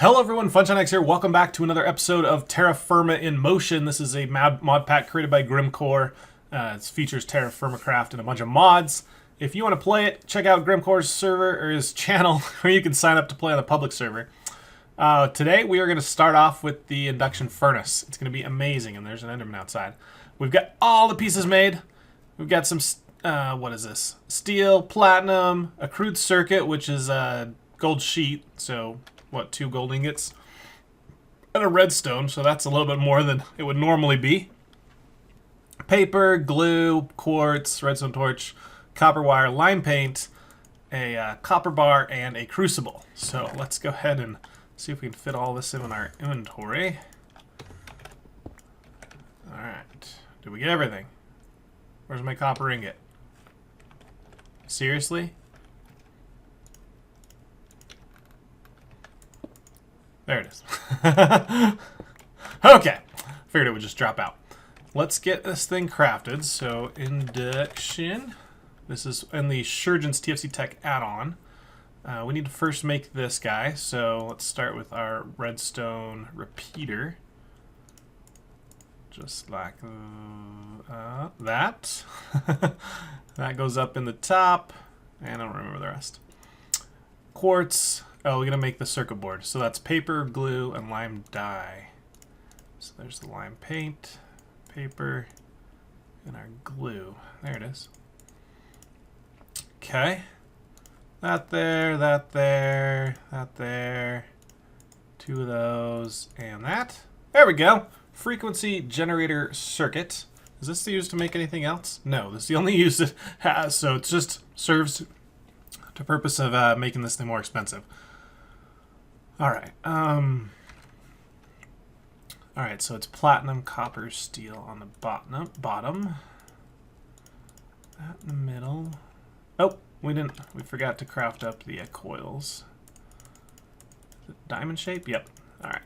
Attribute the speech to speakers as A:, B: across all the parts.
A: Hello everyone, FunshineX here. Welcome back to another episode of TerraFirma in Motion. This is a mod pack created by Grimkor. It features TerraFirmaCraft and a bunch of mods. If you want to play it, check out Grimkor's server or his channel, where you can sign up to play on the public server. Today we are going to start off with the Induction Furnace. It's going to be amazing, and there's an Enderman outside. We've got all the pieces made. We've got some, what is this? Steel, platinum, a crude circuit, which is a gold sheet, so what, 2 gold ingots, and a redstone, so that's a little bit more than it would normally be. Paper, glue, quartz, redstone torch, copper wire, lime paint, a copper bar, and a crucible. So let's go ahead and see if we can fit all this in our inventory. Alright, did we get everything? Where's my copper ingot? Seriously? There it is. Okay. Figured it would just drop out. Let's get this thing crafted. So, induction. This is in the Surgeon's TFC Tech add-on. We need to first make this guy. So, let's start with our redstone repeater. Just like that. That goes up in the top. And I don't remember the rest. Quartz. Oh, we're going to make the circuit board. So that's paper, glue, and lime dye. So there's the lime paint, paper, and our glue. There it is. Okay. That there, that there, that there. 2 of those, and that. There we go. Frequency generator circuit. Is this used to make anything else? No, this is the only use it has. So it just serves to purpose of making this thing more expensive. Alright, alright, so it's platinum, copper, steel on the bottom. That in the middle. Oh, we forgot to craft up the coils. Is it diamond shape? Yep, alright.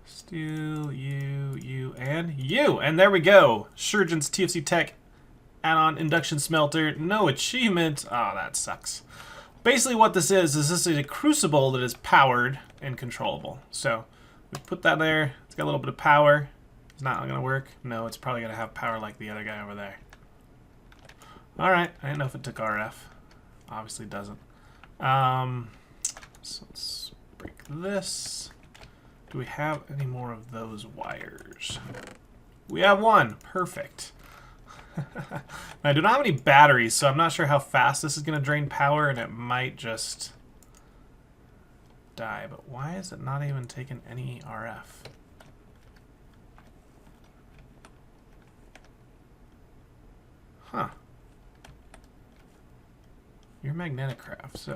A: Steel, you, and you! And there we go! Surgeon's TFC Tech add-on induction smelter. No achievement. Oh, that sucks. Basically what this is a crucible that is powered and controllable. So we put that there. It's got a little bit of power. It's not going to work. No, it's probably going to have power like the other guy over there. Alright, I didn't know if it took RF. Obviously it doesn't. So let's break this. Do we have any more of those wires? We have one. Perfect. I do not have any batteries, so I'm not sure how fast this is going to drain power, and it might just die. But why is it not even taking any RF? Huh. You're magnetic craft, so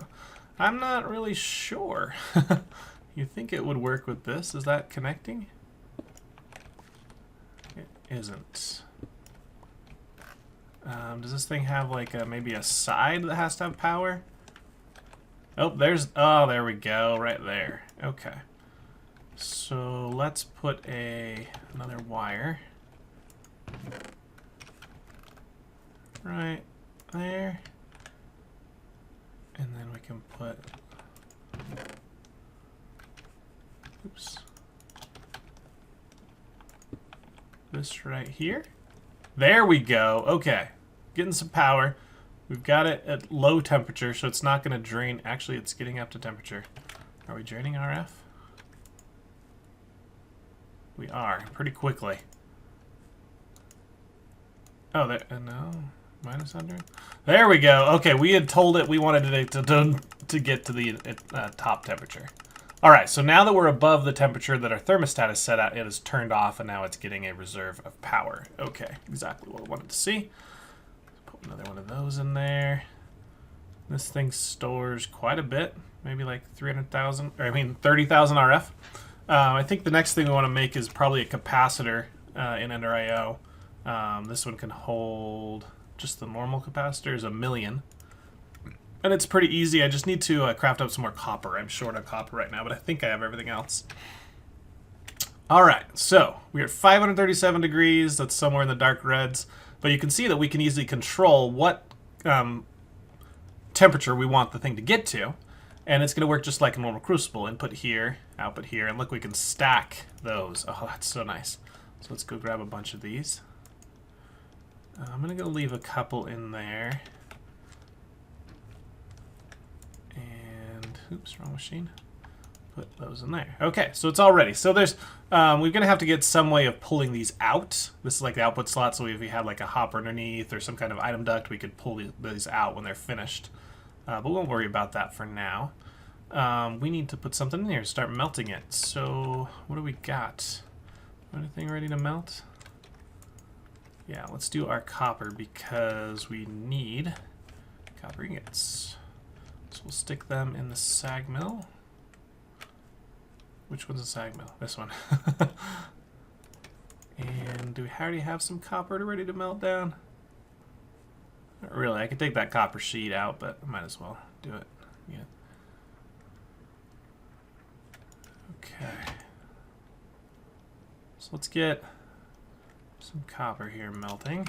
A: I'm not really sure. You think it would work with this? Is that connecting? It isn't. Does this thing have like maybe a side that has to have power? Oh, there we go, right there. Okay. So let's put another wire right there. And then we can put, oops, this right here. There we go. Okay. Getting some power. We've got it at low temperature, so it's not going to drain. Actually, it's getting up to temperature. Are we draining RF? We are. Pretty quickly. Oh, there. No. Minus 100. There we go. Okay, we had told it we wanted it to get to the top temperature. Alright, so now that we're above the temperature that our thermostat is set at, it is turned off, and now it's getting a reserve of power. Okay, exactly what I wanted to see. Put another one of those in there. This thing stores quite a bit, maybe like 30,000 RF. I think the next thing we want to make is probably a capacitor in Ender IO. This one can hold, just the normal capacitor is 1,000,000. And it's pretty easy. I just need to craft up some more copper. I'm short on copper right now, but I think I have everything else. Alright, so we're at 537 degrees. That's somewhere in the dark reds. But you can see that we can easily control what temperature we want the thing to get to. And it's going to work just like a normal crucible. Input here, output here, and look, we can stack those. Oh, that's so nice. So let's go grab a bunch of these. I'm going to go leave a couple in there. And, oops, wrong machine. Put those in there. Okay, so it's all ready. So there's, we're going to have to get some way of pulling these out. This is like the output slot, so if we had like a hopper underneath or some kind of item duct, we could pull these out when they're finished. But we won't worry about that for now. We need to put something in here to start melting it. So what do we got? Anything ready to melt? Yeah, let's do our copper because we need copper ingots. So we'll stick them in the sag mill. Which one's a sag mill? This one. And do we already have some copper ready to melt down? Not really. I could take that copper sheet out, but I might as well do it. Yeah. Okay. So let's get some copper here melting.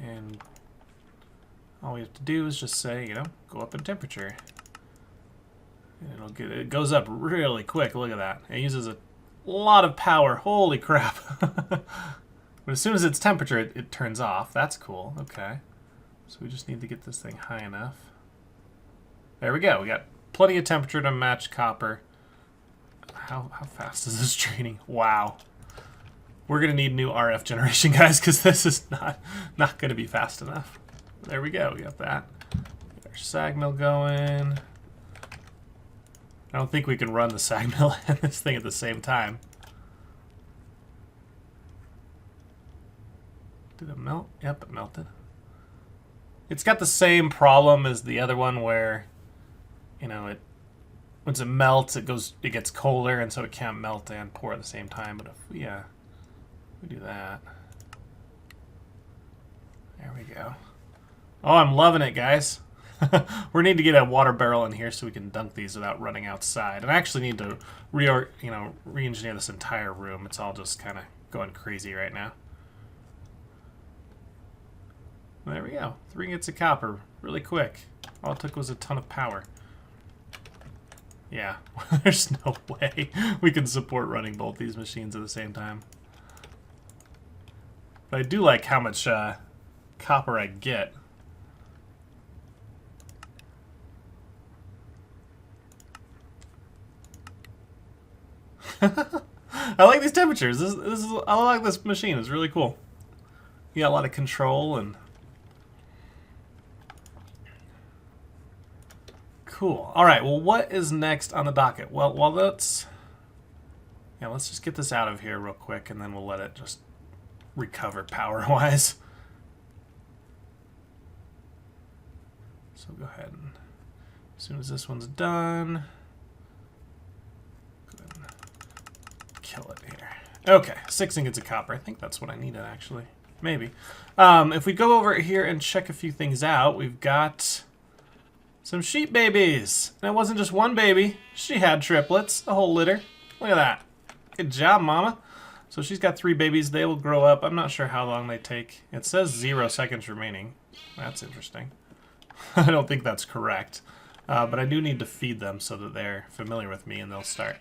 A: And all we have to do is just say, go up in temperature. And it goes up really quick. Look at that. It uses a lot of power. Holy crap. But as soon as it's temperature, it turns off. That's cool. Okay. So we just need to get this thing high enough. There we go. We got plenty of temperature to match copper. How fast is this draining? Wow. We're going to need new RF generation, guys, because this is not going to be fast enough. There we go. We got that. Get our sag mill going. I don't think we can run the sag mill and this thing at the same time. Did it melt? Yep, it melted. It's got the same problem as the other one where, once it melts, it gets colder, and so it can't melt and pour at the same time. But if we do that, there we go. Oh, I'm loving it, guys. We need to get a water barrel in here so we can dunk these without running outside. And I actually need to re-engineer this entire room. It's all just kind of going crazy right now. There we go. 3 ingots of copper, really quick. All it took was a ton of power. Yeah, there's no way we can support running both these machines at the same time. But I do like how much copper I get. I like these temperatures. I like this machine. It's really cool. You got a lot of control and cool. All right. Well, what is next on the docket? Well, let's just get this out of here real quick, and then we'll let it just recover power-wise. So go ahead and as soon as this one's done, go ahead and kill it here. Okay, 6 ingots of copper. I think that's what I needed, actually. Maybe. If we go over here and check a few things out, we've got some sheep babies. And it wasn't just one baby. She had triplets, a whole litter. Look at that. Good job, mama. So she's got 3 babies. They will grow up. I'm not sure how long they take. It says 0 seconds remaining. That's interesting. I don't think that's correct. But I do need to feed them so that they're familiar with me and they'll start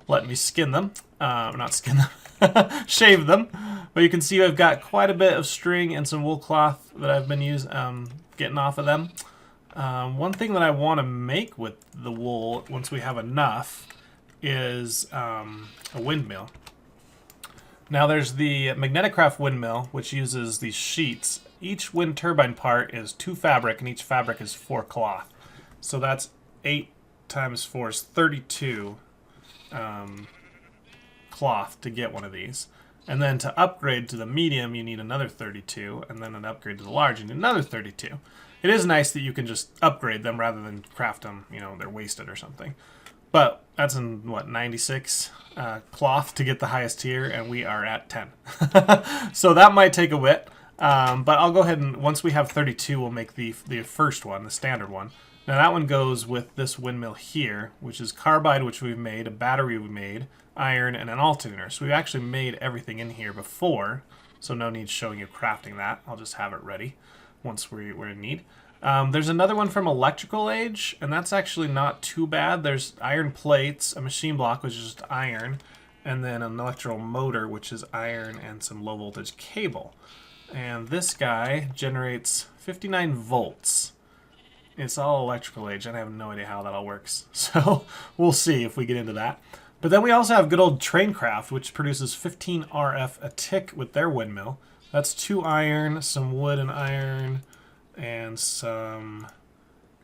A: letting me skin them. Not skin them. Shave them. But you can see I've got quite a bit of string and some wool cloth that I've been getting off of them. One thing that I want to make with the wool, once we have enough, is a windmill. Now there's the MagneticCraft windmill, which uses these sheets. Each wind turbine part is 2 fabric, and each fabric is 4 cloth. So that's 8 times 4 is 32 cloth to get one of these. And then to upgrade to the medium, you need another 32, and then an upgrade to the large, you need another 32. It is nice that you can just upgrade them rather than craft them, they're wasted or something. But that's in, 96 cloth to get the highest tier, and we are at 10. So that might take a bit, but I'll go ahead and, once we have 32, we'll make the first one, the standard one. Now that one goes with this windmill here, which is carbide, which we've made, a battery we made, iron, and an alternator. So we've actually made everything in here before, so no need showing you crafting that. I'll just have it ready. once we're in need. There's another one from Electrical Age, and that's actually not too bad. There's iron plates, a machine block, which is just iron, and then an electrical motor, which is iron, and some low voltage cable. And this guy generates 59 volts. It's all Electrical Age, and I have no idea how that all works. So we'll see if we get into that. But then we also have good old TerraFirmaCraft, which produces 15 RF a tick with their windmill. That's 2 iron, some wood and iron, and some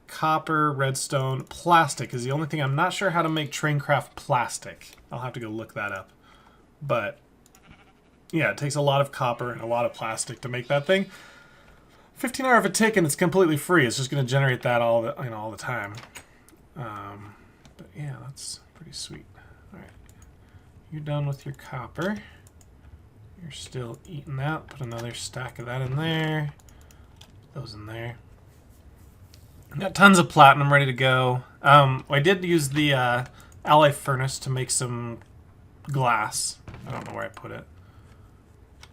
A: copper, redstone. Plastic is the only thing I'm not sure how to make TerraFirmaCraft plastic. I'll have to go look that up. But yeah, it takes a lot of copper and a lot of plastic to make that thing. 15 RF a tick, and it's completely free. It's just going to generate that all the time. But yeah, that's pretty sweet. All right, you're done with your copper. You're still eating that. Put another stack of that in there. Those in there. Got tons of platinum ready to go. I did use the alloy furnace to make some glass. I don't know where I put it.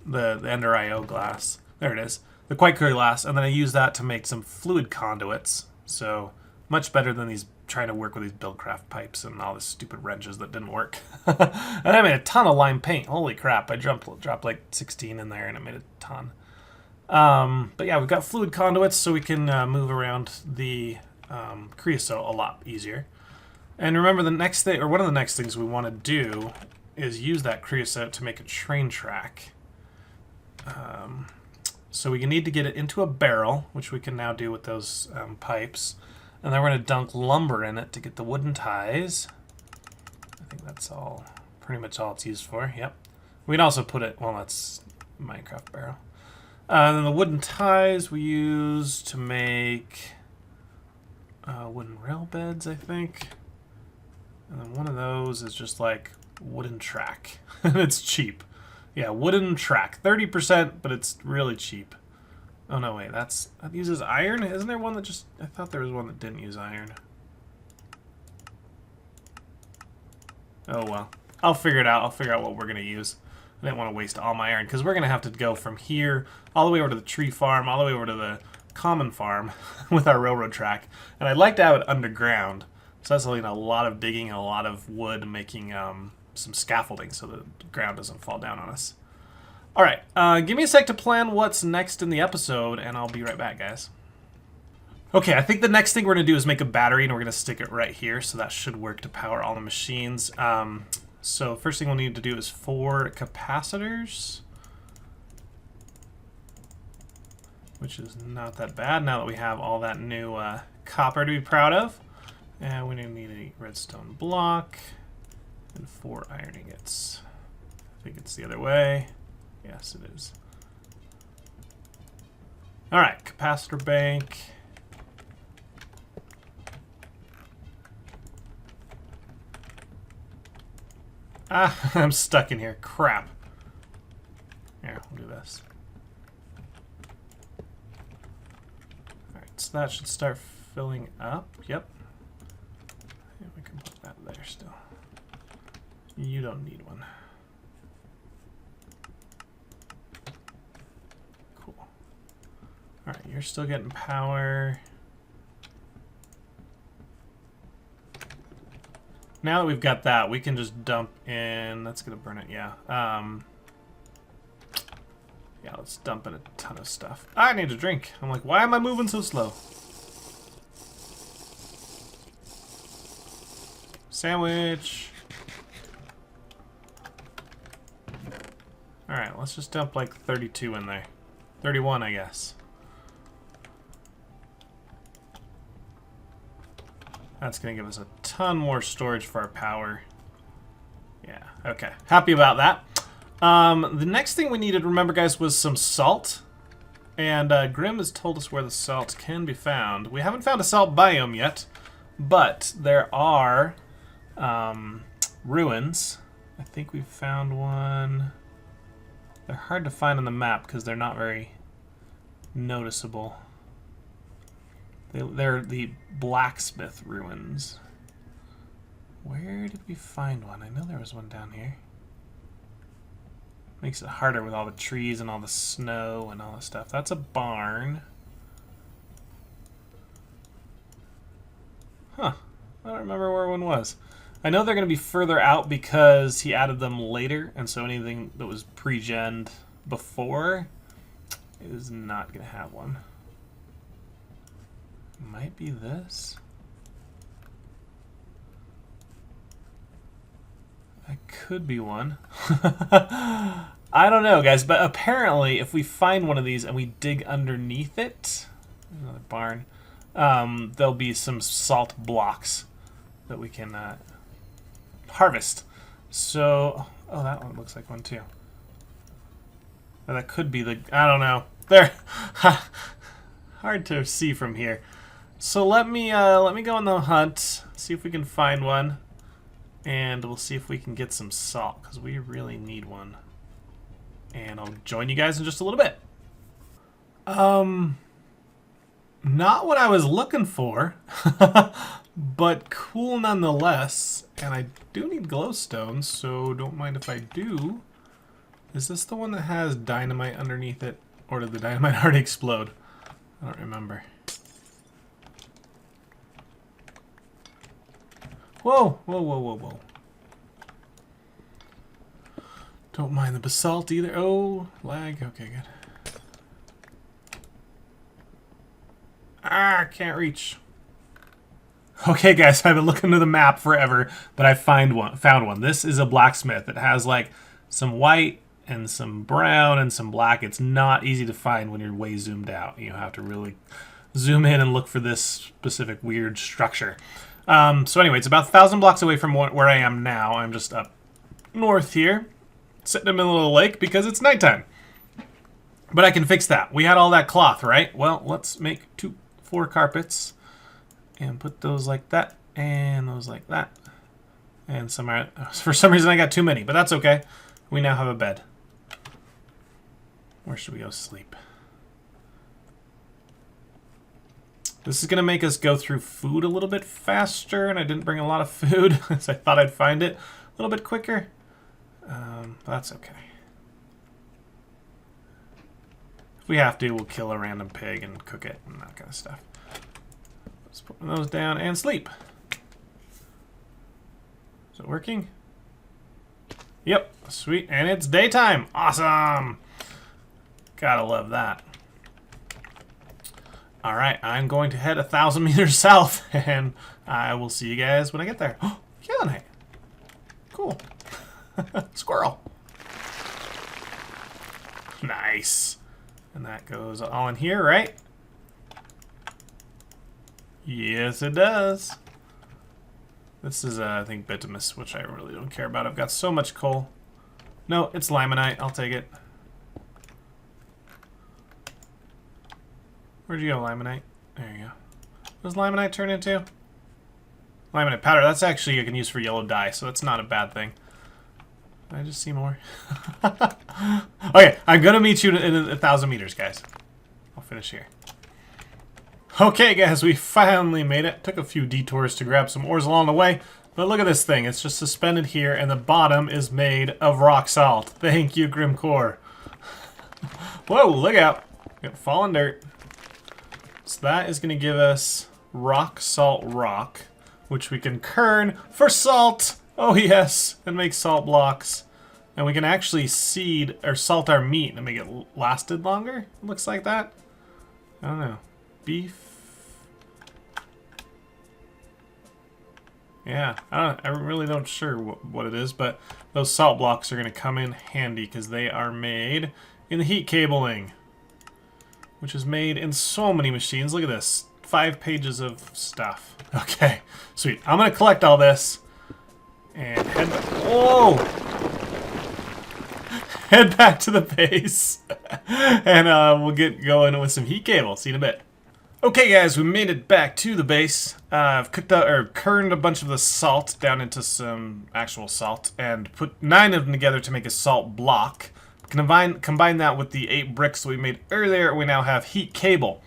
A: The Ender IO glass. There it is. The quite clear glass. And then I used that to make some fluid conduits. So much better than these trying to work with these Buildcraft pipes and all the stupid wrenches that didn't work. And I made a ton of lime paint. Holy crap. I dropped like 16 in there and it made a ton. But yeah, we've got fluid conduits so we can move around the creosote a lot easier. And remember the next thing, or one of the next things we want to do is use that creosote to make a train track. So we need to get it into a barrel, which we can now do with those pipes. And then we're going to dunk lumber in it to get the wooden ties. I think that's all, pretty much all it's used for. Yep. We can also put it, well, that's Minecraft barrel. And then the wooden ties we use to make wooden rail beds, I think. And then one of those is just like wooden track. And it's cheap. Yeah, wooden track. 30%, but it's really cheap. Oh, no, wait. That uses iron? Isn't there one that just... I thought there was one that didn't use iron. Oh, well. I'll figure it out. I'll figure out what we're going to use. I didn't want to waste all my iron, because we're going to have to go from here all the way over to the tree farm, all the way over to the common farm with our railroad track. And I'd like to have it underground. So that's a lot of digging and a lot of wood making some scaffolding so the ground doesn't fall down on us. All right, give me a sec to plan what's next in the episode, and I'll be right back, guys. Okay, I think the next thing we're going to do is make a battery, and we're going to stick it right here, so that should work to power all the machines. So first thing we'll need to do is 4 capacitors, which is not that bad now that we have all that new copper to be proud of. And we need a redstone block and 4 iron ingots. I think it's the other way. Yes, it is. All right, capacitor bank. Ah, I'm stuck in here. Crap. Here, we'll do this. All right, so that should start filling up. Yep. And we can put that there still. You don't need one. Cool. All right, you're still getting power. Now that we've got that, we can just dump in. That's gonna burn it, yeah. Yeah, let's dump in a ton of stuff. I need a drink. I'm like, why am I moving so slow? Sandwich. All right, let's just dump like 32 in there. 31, I guess. That's going to give us a ton more storage for our power. Yeah, okay. Happy about that. The next thing we needed, remember guys, was some salt. And Grim has told us where the salt can be found. We haven't found a salt biome yet, but there are ruins. I think we've found one. They're hard to find on the map because they're not very noticeable. They're the blacksmith ruins. Where did we find one? I know there was one down here. Makes it harder with all the trees and all the snow and all the stuff. That's a barn. Huh. I don't remember where one was. I know they're going to be further out because he added them later, and so anything that was pre-gened before is not going to have one. Might be this. That could be one. I don't know, guys, but apparently if we find one of these and we dig underneath it, another barn, there'll be some salt blocks that we can harvest. So, oh, that one looks like one too. Oh, that could be the, I don't know. There, hard to see from here. So let me go on the hunt, see if we can find one, and we'll see if we can get some salt because we really need one. And I'll join you guys in just a little bit. Not what I was looking for, but cool nonetheless. And I do need glowstones, so don't mind if I do. Is this the one that has dynamite underneath it? Or did the dynamite already explode? I don't remember. Whoa, whoa, whoa, whoa, whoa. Don't mind the basalt either. Oh, lag. Okay, good. Ah, can't reach. Okay, guys, I've been looking to the map forever, but I found one. This is a blacksmith. It has like some white and some brown and some black. It's not easy to find when you're way zoomed out. You have to really zoom in and look for this specific weird structure. So anyway, it's about 1,000 blocks away from where I am now. I'm just up north here, sitting in the middle of the lake because it's nighttime. But I can fix that. We had all that cloth, right? Well, let's make 4 carpets and put those like that and those like that. And for some reason I got too many, but that's okay. We now have a bed. Where should we go sleep? This is going to make us go through food a little bit faster, and I didn't bring a lot of food, so I thought I'd find it a little bit quicker. That's okay. If we have to, we'll kill a random pig and cook it and that kind of stuff. Let's put those down and sleep. Is it working? Yep, sweet, and it's daytime. Awesome. Gotta love that. All right, I'm going to head 1,000 meters south, and I will see you guys when I get there. Oh, Killinite. Cool. Squirrel. Nice. And that goes all in here, right? Yes, it does. This is, I think, bitumus, which I really don't care about. I've got so much coal. No, it's limonite. I'll take it. Where'd you go, limonite? There you go. What does limonite turn into? Limonite powder. That's actually you can use for yellow dye, so that's not a bad thing. Did I just see more? Okay, I'm gonna meet you in 1,000 meters, guys. I'll finish here. Okay, guys, we finally made it. Took a few detours to grab some ores along the way, but look at this thing. It's just suspended here, and the bottom is made of rock salt. Thank you, Grimkor. Whoa, look out. Got fallen dirt. So that is going to give us rock salt rock, which we can kern for salt. Oh yes, and make salt blocks. And we can actually seed or salt our meat and make it lasted longer. It looks like that. I don't know. Beef. Yeah, I really don't sure what it is, but those salt blocks are going to come in handy because they are made in the heat cabling, which is made in so many machines. Look at this. 5 pages of stuff. Okay, sweet. I'm going to collect all this and head back. Whoa! Head back to the base. And we'll get going with some heat cable. See you in a bit. Okay, guys, we made it back to the base. I've kerned a bunch of the salt down into some actual salt and put 9 of them together to make a salt block. Combine that with the 8 bricks we made earlier, we now have heat cable.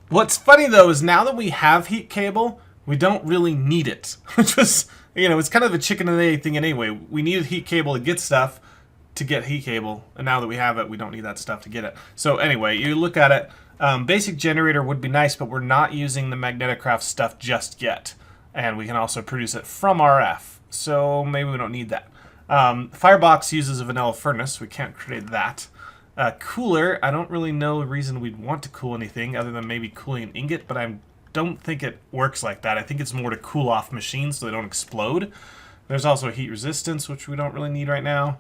A: What's funny though is now that we have heat cable, we don't really need it. Which was, you know, it's kind of a chicken and egg thing anyway. We needed heat cable to get stuff to get heat cable, and now that we have it, we don't need that stuff to get it. So anyway, you look at it, basic generator would be nice, but we're not using the MagneticCraft stuff just yet. And we can also produce it from RF. So maybe we don't need that. Firebox uses a vanilla furnace. We can't create that. Cooler, I don't really know the reason we'd want to cool anything other than maybe cooling an ingot, but I don't think it works like that. I think it's more to cool off machines so they don't explode. There's also heat resistance, which we don't really need right now.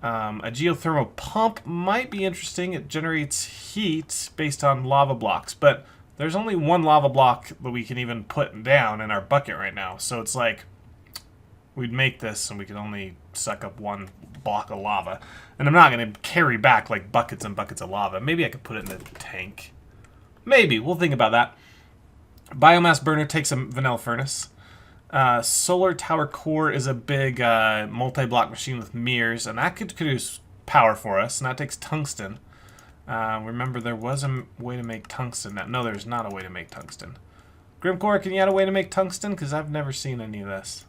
A: A geothermal pump might be interesting. It generates heat based on lava blocks, but there's only one lava block that we can even put down in our bucket right now. So it's like we'd make this and we could only suck up one block of lava. And I'm not going to carry back like buckets and buckets of lava. Maybe I could put it in the tank. Maybe. We'll think about that. Biomass burner takes a vanilla furnace. Solar tower core is a big multi-block machine with mirrors, and that could produce power for us, and that takes tungsten. Remember, there was a way to make tungsten. No, there's not a way to make tungsten. Grimkor, can you add a way to make tungsten? Because I've never seen any of this.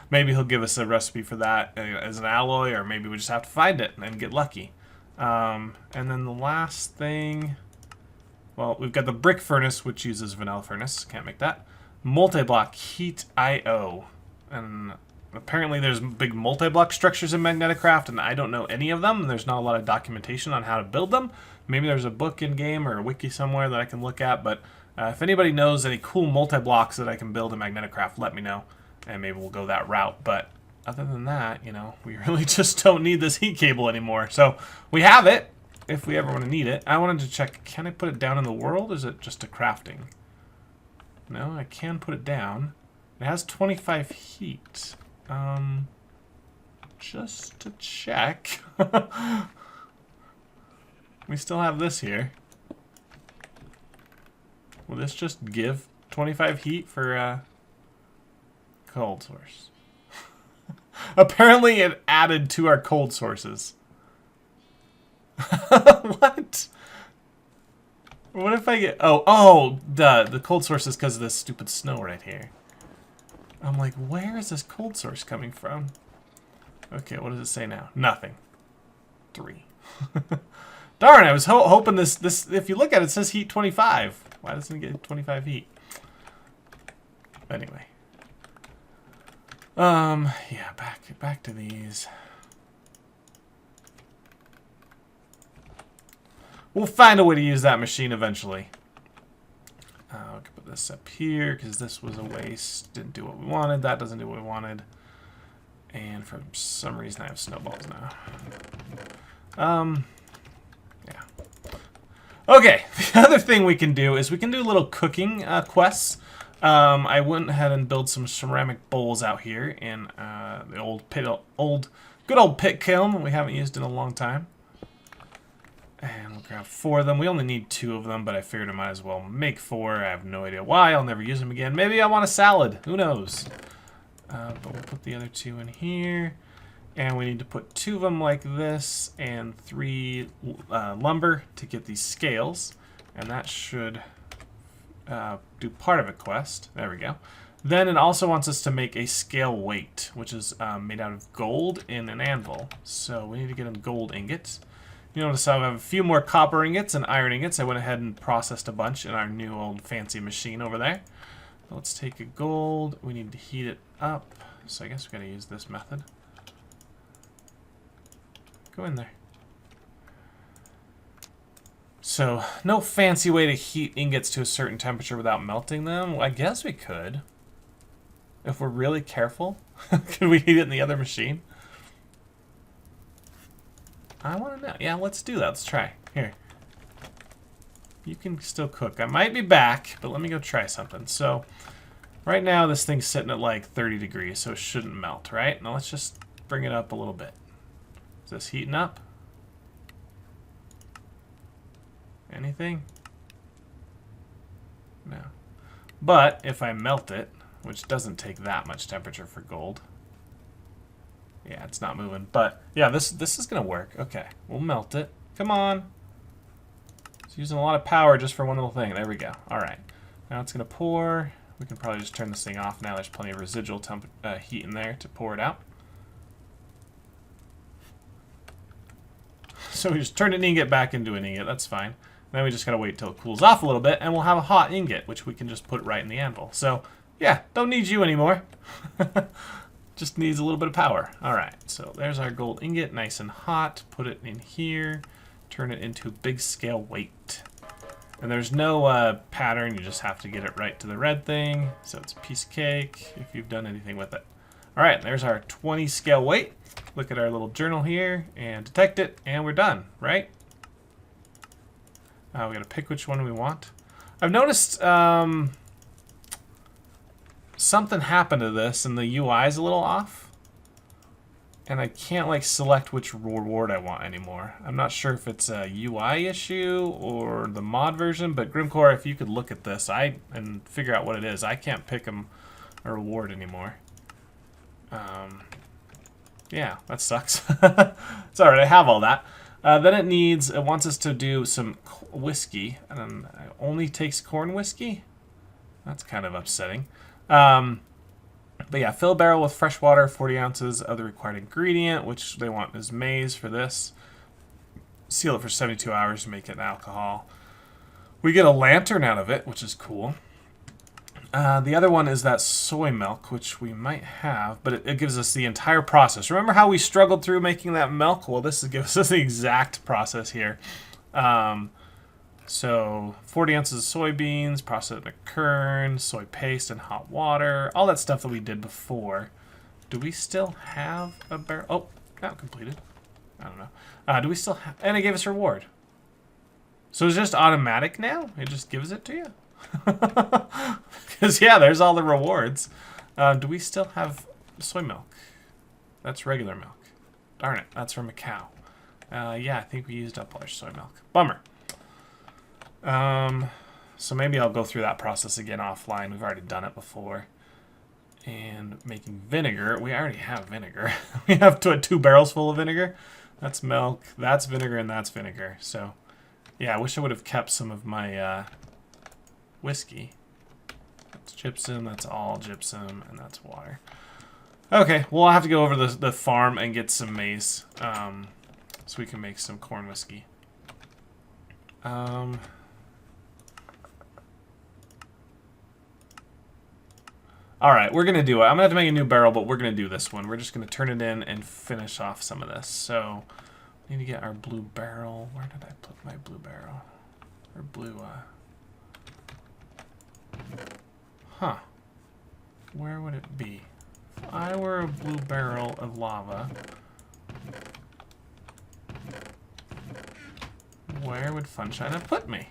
A: Maybe he'll give us a recipe for that as an alloy, or maybe we just have to find it and get lucky. And then the last thing... Well, we've got the brick furnace, which uses vanilla furnace. Can't make that. Multi-block heat I/O. And apparently there's big multi-block structures in MagnetiCraft, and I don't know any of them. There's not a lot of documentation on how to build them. Maybe there's a book in-game or a wiki somewhere that I can look at, but if anybody knows any cool multi-blocks that I can build in MagnetiCraft, let me know, and maybe we'll go that route. But other than that, you know, we really just don't need this heat cable anymore. So we have it. If we ever want to need it. I wanted to check, can I put it down in the world, or is it just a crafting? No, I can put it down. It has 25 heat. Just to check. We still have this here. Will this just give 25 heat for cold source? Apparently it added to our cold sources. What? What if I get... Oh, the cold source is because of this stupid snow right here. I'm like, where is this cold source coming from? Okay, what does it say now? Nothing. 3. Darn, I was hoping this... If you look at it, it says heat 25. Why doesn't it get 25 heat? Anyway. Yeah, back to these... We'll find a way to use that machine eventually. We can put this up here because this was a waste. Didn't do what we wanted. That doesn't do what we wanted. And for some reason I have snowballs now. Yeah. Okay, the other thing we can do is we can do little cooking quests. I went ahead and built some ceramic bowls out here in the good old pit kiln we haven't used in a long time. And we'll grab 4 of them. We only need 2 of them, but I figured I might as well make 4. I have no idea why. I'll never use them again. Maybe I want a salad. Who knows? But we'll put the other 2 in here. And we need to put 2 of them like this and 3 lumber to get these scales. And that should do part of a quest. There we go. Then it also wants us to make a scale weight, which is made out of gold in an anvil. So we need to get a gold ingot. You notice I have a few more copper ingots and iron ingots. I went ahead and processed a bunch in our new old fancy machine over there. Let's take a gold. We need to heat it up. So I guess we gotta use this method. Go in there. So, no fancy way to heat ingots to a certain temperature without melting them. Well, I guess we could. If we're really careful. Could we heat it in the other machine? I want to know. Yeah, let's do that. Let's try. Here. You can still cook. I might be back, but let me go try something. So, right now this thing's sitting at like 30 degrees, so it shouldn't melt, right? Now let's just bring it up a little bit. Is this heating up? Anything? No. But if I melt it, which doesn't take that much temperature for gold. Yeah, it's not moving. But yeah, this is gonna work. Okay, we'll melt it. Come on. It's using a lot of power just for one little thing. There we go. All right. Now it's gonna pour. We can probably just turn this thing off now. There's plenty of residual heat in there to pour it out. So we just turned an ingot back into an ingot. That's fine. Then we just gotta wait till it cools off a little bit, and we'll have a hot ingot, which we can just put right in the anvil. So, yeah, don't need you anymore. Just needs a little bit of power. All right, so there's our gold ingot, nice and hot. Put it in here, turn it into big scale weight. And there's no pattern, you just have to get it right to the red thing. So it's a piece of cake if you've done anything with it. All right, there's our 20 scale weight. Look at our little journal here and detect it, and we're done, right? We gotta pick which one we want. I've noticed something happened to this and the UI is a little off. And I can't like select which reward I want anymore. I'm not sure if it's a UI issue or the mod version, but Grimkor, if you could look at this and figure out what it is. I can't pick a reward anymore. Yeah, that sucks. It's alright, I have all that. Then it wants us to do some whiskey, and it only takes corn whiskey? That's kind of upsetting. But yeah, fill a barrel with fresh water, 40 ounces of the required ingredient, which they want is maize for this. Seal it for 72 hours to make it alcohol. We get a lantern out of it, which is cool. The other one is that soy milk, which we might have, but it gives us the entire process. Remember how we struggled through making that milk? Well, this gives us the exact process here. So 40 ounces of soybeans, processed in a kern, soy paste, and hot water. All that stuff that we did before. Do we still have a barrel? Oh, not completed. I don't know. Do we still have... And it gave us a reward. So it's just automatic now? It just gives it to you? Because, yeah, there's all the rewards. Do we still have soy milk? That's regular milk. Darn it, that's from a cow. Yeah, I think we used up all our soy milk. Bummer. So maybe I'll go through that process again offline. We've already done it before. And making vinegar. We already have vinegar. We have 2 barrels full of vinegar. That's milk, that's vinegar, and that's vinegar. So, yeah, I wish I would have kept some of my whiskey. That's gypsum, that's all gypsum, and that's water. Okay, well, I'll have to go over the farm and get some maize so we can make some corn whiskey. Alright, we're going to do it. I'm going to have to make a new barrel, but we're going to do this one. We're just going to turn it in and finish off some of this. So, we need to get our blue barrel. Where did I put my blue barrel? Or blue, Huh. Where would it be? If I were a blue barrel of lava, where would Funshine have put me?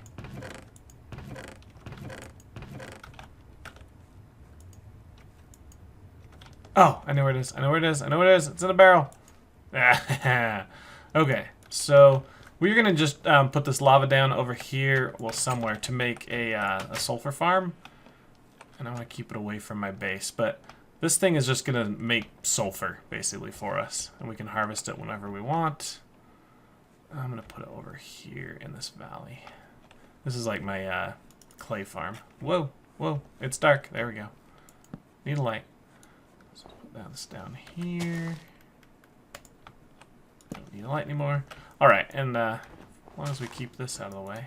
A: Oh, I know where it is. I know where it is. I know where it is. It's in a barrel. Okay, so we're going to just put this lava down over here, well, somewhere, to make a sulfur farm. And I want to keep it away from my base. But this thing is just going to make sulfur, basically, for us. And we can harvest it whenever we want. I'm going to put it over here in this valley. This is like my clay farm. Whoa, whoa, it's dark. There we go. Need a light. So put this down here. Don't need a light anymore. Alright, and as long as we keep this out of the way.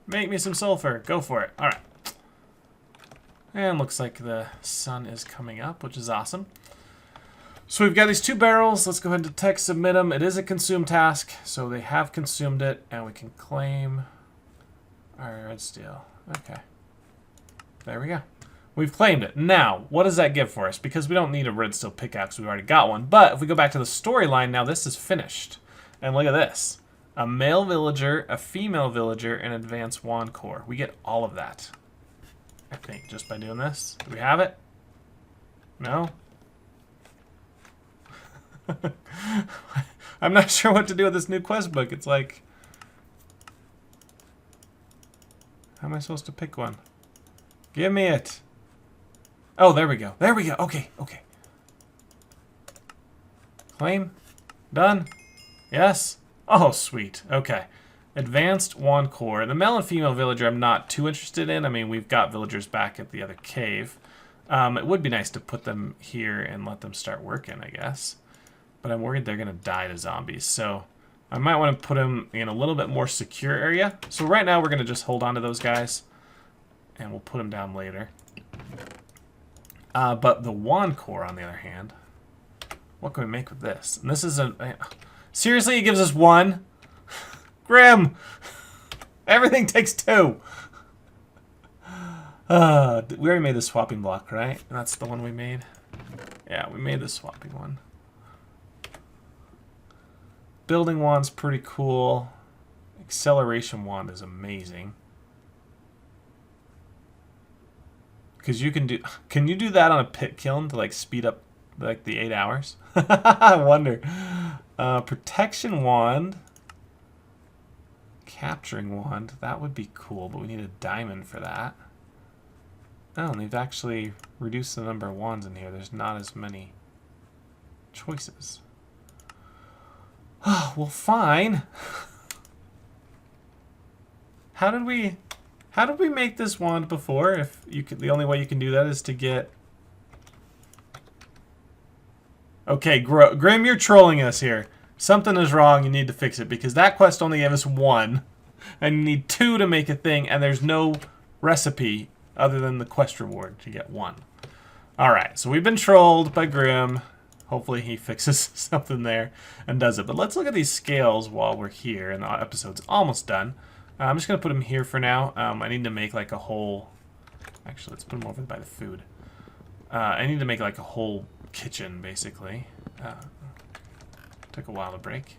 A: Make me some sulfur. Go for it. Alright. And looks like the sun is coming up, which is awesome. So we've got these 2 barrels. Let's go ahead and detect, submit them. It is a consume task, so they have consumed it, and we can claim our red steel. Okay. There we go. We've claimed it. Now, what does that give for us? Because we don't need a red steel pickaxe, we've already got one. But if we go back to the storyline, now this is finished. And look at this. A male villager, a female villager, and advanced wand core. We get all of that. I think, just by doing this. Do we have it? No? I'm not sure what to do with this new quest book. It's like... How am I supposed to pick one? Give me it. Oh, there we go. There we go. Okay, okay. Claim. Done. Yes. Oh, sweet. Okay. Advanced wand core. The male and female villager I'm not too interested in. I mean, we've got villagers back at the other cave. It would be nice to put them here and let them start working, I guess. but I'm worried they're going to die to zombies. So I might want to put them in a little bit more secure area. So right now we're going to just hold on to those guys, and we'll put them down later. But the wand core, on the other hand, what can we make with this? And this is a... Seriously, it gives us 1? Grim! Everything takes 2. We already made the swapping block, right? And that's the one we made? Yeah, we made the swapping one. Building wand's pretty cool. Acceleration wand is amazing. Because you can do... Can you do that on a pit kiln to, like, speed up, like, the 8 hours? I wonder. Protection wand. Capturing wand. That would be cool, but we need a diamond for that. Oh, and they've actually reduced the number of wands in here. There's not as many choices. Oh, well, fine. How did we make this wand before? If you could, the only way you can do that is to get... Okay, Grim, you're trolling us here. Something is wrong. You need to fix it because that quest only gave us 1, and you need 2 to make a thing, and there's no recipe other than the quest reward to get 1. All right, so we've been trolled by Grim. Hopefully he fixes something there and does it. But let's look at these scales while we're here, and the episode's almost done. I'm just going to put them here for now. I need to make like a whole... Actually, let's put them over by the food. I need to make like a whole kitchen, basically. Took a while to break.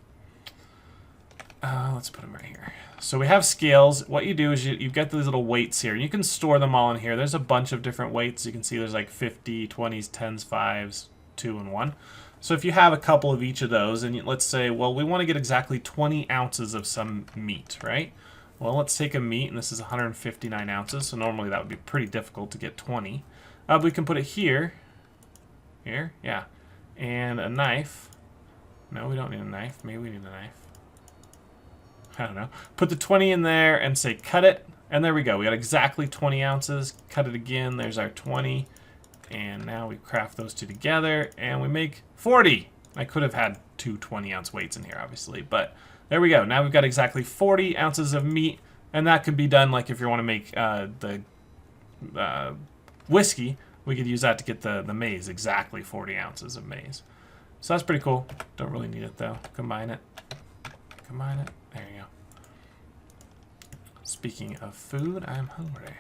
A: Let's put them right here. So we have scales. What you do is you get these little weights here. You can store them all in here. There's a bunch of different weights. You can see there's like 50, 20s, 10s, 5s, 2, and 1. So if you have a couple of each of those, and let's say, well, we want to get exactly 20 ounces of some meat, right? Well, let's take a meat, and this is 159 ounces, so normally that would be pretty difficult to get 20. But we can put it here. Here, yeah. And a knife. No, we don't need a knife. Maybe we need a knife. I don't know. Put the 20 in there and say cut it. And there we go. We got exactly 20 ounces. Cut it again. There's our 20. And now we craft those two together and we make 40. I could have had 2 20-ounce weights in here, obviously. But there we go. Now we've got exactly 40 ounces of meat. And that could be done like if you want to make the whiskey. We could use that to get the maize. Exactly 40 ounces of maize. So that's pretty cool. Don't really need it, though. Combine it. Combine it. There you go. Speaking of food, I'm hungry.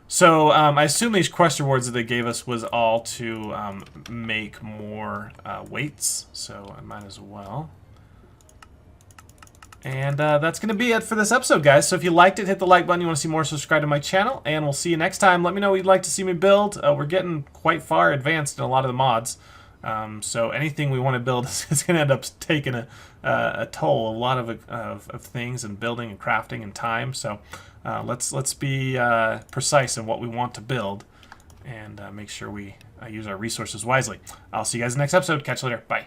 A: So I assume these quest rewards that they gave us was all to make more weights. So I might as well. And that's going to be it for this episode, guys. So if you liked it, hit the like button. You want to see more, subscribe to my channel. And we'll see you next time. Let me know what you'd like to see me build. We're getting quite far advanced in a lot of the mods. So anything we want to build is going to end up taking a toll, a lot of things and building and crafting and time. So let's be precise in what we want to build and make sure we use our resources wisely. I'll see you guys in the next episode. Catch you later. Bye.